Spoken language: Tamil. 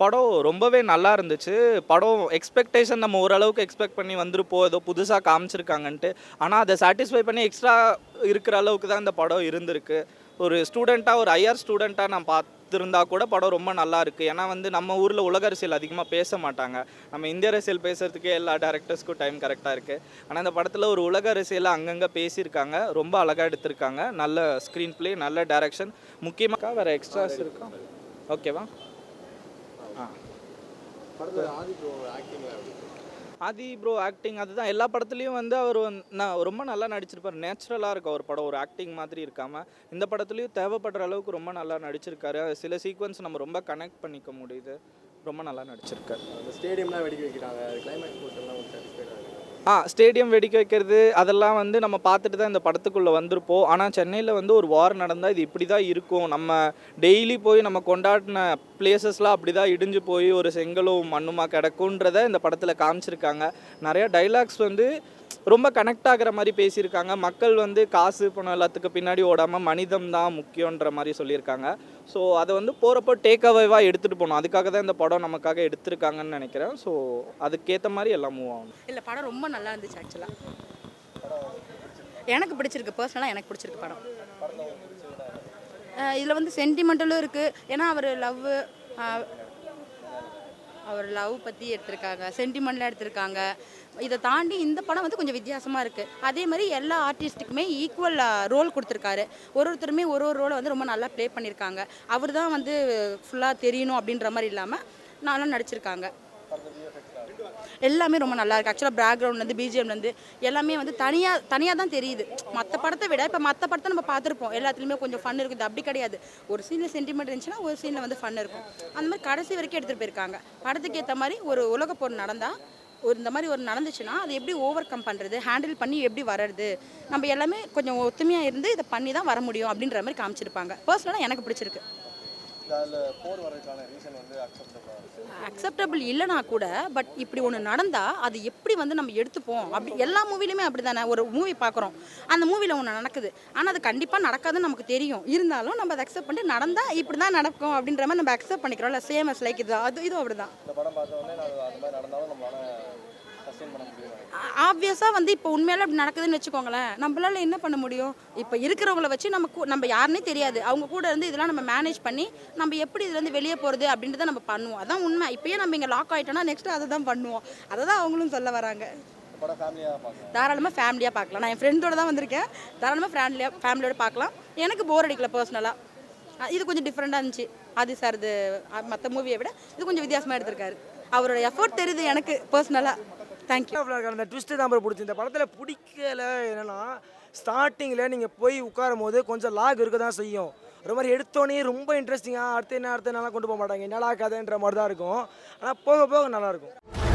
படம் ரொம்பவே நல்லா இருந்துச்சு. படம் எக்ஸ்பெக்டேஷன் நம்ம ஓரளவுக்கு எக்ஸ்பெக்ட் பண்ணி வந்திருப்போம். ஏதோ புதுசா காமிச்சிருக்காங்கன்ட்டு. ஆனா அத சாட்டிஸ்ஃபை பண்ணி எக்ஸ்ட்ரா இருக்கிற அளவுக்கு தான் இந்த படம் இருந்திருக்கு. ஒரு ஸ்டூடெண்ட்டா, ஒரு ஹையர் ஸ்டூடெண்ட்டா நான் பார்த்திருந்தா கூட படம் ரொம்ப நல்லா இருக்கு. ஏன்னா வந்து நம்ம ஊர்ல உலக அரசியல் அதிகமா பேச மாட்டாங்க. நம்ம இந்திய அரசியல் பேசுறதுக்கே எல்லா டைரக்டர்ஸ்க்கும் டைம் கரெக்ட்டா இருக்கு. ஆனா இந்த படத்துல ஒரு உலக அரசியல அங்கங்க பேசியிருக்காங்க. ரொம்ப அழகா எடுத்திருக்காங்க. நல்ல ஸ்க்ரீன் ப்ளே, நல்ல டைரக்ஷன். முக்கியமா வேற எக்ஸ்ட்ராஸ் இருக்கா? ஓகேவா? ஆ. ஆதி ப்ரோ ஆக்டிங் அதுதான் எல்லா படத்துலையும் வந்து அவர் நான் ரொம்ப நல்லா நடிச்சிருப்பார். நேச்சுரலாக இருக்கும் அவர் படம், ஒரு ஆக்டிங் மாதிரி இருக்காமல். இந்த படத்துலையும் தேவைப்படுற அளவுக்கு ரொம்ப நல்லா நடிச்சிருக்காரு. சில சீக்வன்ஸ் நம்ம ரொம்ப கனெக்ட் பண்ணிக்க முடியுது. ரொம்ப நல்லா நடிச்சிருக்காரு. அந்த ஸ்டேடியம்லாம் வெடிக்க வைக்கிறாங்க, கிளைமேக்ஸ் போட்டெல்லாம் சாட்டிஸ்ஃபைடாக இருக்குது. ஸ்டேடியம் வெடிக்க வைக்கிறது அதெல்லாம் வந்து நம்ம பார்த்துட்டு தான் இந்த படத்துக்குள்ளே வந்திருப்போம். ஆனால் சென்னையில் வந்து ஒரு வார் நடந்தால் இது இப்படி தான் இருக்கும். நம்ம டெய்லி போய் நம்ம கொண்டாடின பிளேசஸ்லாம் அப்படி தான் இடிஞ்சு போய் ஒரு செங்கலும் மண்ணுமா கிடக்குன்றத இந்த படத்தில் காமிச்சிருக்காங்க. நிறையா டைலாக்ஸ் வந்து ரொம்ப கனெக்ட் ஆகிற மாதிரி பேசியிருக்காங்க. மக்கள் வந்து காசு பணம் எல்லாத்துக்கு பின்னாடி ஓடாமல் மனிதம் தான் முக்கியன்ற மாதிரி சொல்லியிருக்காங்க. ஸோ அதை வந்து போகிறப்போ டேக் அவேவாக எடுத்துகிட்டு போகணும். அதுக்காக தான் இந்த படம் நமக்காக எடுத்திருக்காங்கன்னு நினைக்கிறேன். ஸோ அதுக்கேற்ற மாதிரி எல்லாம் மூவ் ஆகணும். இல்லை, படம் ரொம்ப நல்லா இருந்துச்சு ஆக்சுவலாக. எனக்கு பிடிச்சிருக்கு, பர்சனலாக எனக்கு பிடிச்சிருக்கு படம். இதில் வந்து சென்டிமெண்டலும் இருக்குது. ஏன்னா அவர் லவ் பற்றி எடுத்திருக்காங்க, சென்டிமெண்ட்லாம் எடுத்திருக்காங்க. இதை தாண்டி இந்த படம் வந்து கொஞ்சம் வித்தியாசமாக இருக்குது. அதே மாதிரி எல்லா ஆர்டிஸ்ட்டுக்குமே ஈக்குவல் ரோல் கொடுத்துருக்காரு. ஒருத்தருமே ஒரு ரோலை வந்து ரொம்ப நல்லா ப்ளே பண்ணியிருக்காங்க. அவர் தான் வந்து ஃபுல்லாக தெரியணும் அப்படின்ற மாதிரி இல்லாமல் நல்லா நடிச்சிருக்காங்க. எல்லாமே ரொம்ப நல்லா இருக்குது. ஆக்சுவலாக பேக்ரவுண்ட்லேருந்து பிஜிஎம்லேருந்து எல்லாமே வந்து தனியாக தான் தெரியுது. மற்ற படத்தை விட இப்போ மற்ற படத்தை நம்ம பார்த்துருப்போம், எல்லாத்துலேயுமே கொஞ்சம் ஃபன் இருக்குது. அப்படி கிடையாது. ஒரு சீனில் சென்டிமெண்ட் இருந்துச்சுன்னா ஒரு சீனில் வந்து ஃபன் இருக்கும். அந்த மாதிரி கடைசி வரைக்கும் எடுத்துகிட்டு போயிருக்காங்க. படத்துக்கு ஏற்ற மாதிரி ஒரு உலகப் போர் நடந்தால் இந்த மாதிரி ஒரு நடந்துச்சுன்னா அதை எப்படி ஓவர் கம் பண்ணுறது, ஹேண்டில் பண்ணி எப்படி வர்றது, நம்ம எல்லாமே கொஞ்சம் ஒத்துமையாக இருந்து இதை பண்ணி தான் வர முடியும் அப்படின்ற மாதிரி காமிச்சிருப்பாங்க. பர்சனலாக எனக்கு பிடிச்சிருக்கு. அக்செப்டபிள் இல்லைனா கூட பட் இப்படி ஒன்று நடந்தால் அது எப்படி வந்து நம்ம எடுத்துப்போம். அப்படி எல்லா மூவிலையுமே அப்படி தானே. ஒரு மூவி பார்க்குறோம், அந்த மூவியில் ஒன்று நடக்குது, ஆனால் அது கண்டிப்பாக நடக்காதுன்னு நமக்கு தெரியும். இருந்தாலும் நம்ம அதை அக்செப்ட் பண்ணிட்டு நடந்தால் இப்படி தான் நடக்கும் அப்படின்ற மாதிரி நம்ம அக்செப்ட் பண்ணிக்கிறோம்ல. சேம் அஸ் லைக் இதுவும் அப்படி தான். ஆப்வியஸாக வந்து இப்போ உண்மையில அப்படி நடக்குதுன்னு வச்சுக்கோங்களேன், நம்மளால என்ன பண்ண முடியும்? இப்போ இருக்கிறவங்கள வச்சு நம்ம யாருன்னே தெரியாது, அவங்க கூட இருந்து இதெல்லாம் நம்ம மேனேஜ் பண்ணி நம்ம எப்படி இதுலேருந்து வெளியே போகிறது அப்படின்றத நம்ம பண்ணுவோம். அதான் உண்மை. இப்போயே நம்ம இங்கே லாக் ஆகிட்டோம்னா நெக்ஸ்ட்டு அதை தான் பண்ணுவோம். அதை தான் அவங்களும் சொல்ல வராங்க. தாராளமாக ஃபேமிலியாக பார்க்கலாம். நான் என் ஃப்ரெண்டோட தான் வந்திருக்கேன். தாராளமாக ஃபேமிலியோட பார்க்கலாம். எனக்கு போர் அடிக்கல பர்சனலாக. இது கொஞ்சம் டிஃப்ரெண்ட்டாக இருந்துச்சு. ஆதி சார் இது மற்ற மூவியை விட இது கொஞ்சம் வித்தியாசமாக எடுத்திருக்காரு. அவரோட எஃபோர்ட் தெரியுது எனக்கு பர்சனலாக. தேங்க்யூ. அந்த ட்விஸ்ட்டு தான் பிடிச்சி இந்த படத்தில் பிடிக்கல என்னென்னா, ஸ்டார்டிங்கில் நீங்கள் போய் உட்காரும் போது கொஞ்சம் லாக் இருக்க தான் செய்யும். ஒரு மாதிரி எடுத்தோன்னே ரொம்ப இன்ட்ரெஸ்டிங்காக அடுத்து என்னலாம் கொண்டு போக மாட்டாங்க, என்னடா கதைன்ற மாதிரி தான் இருக்கும். ஆனால் போக போக நல்லாயிருக்கும்.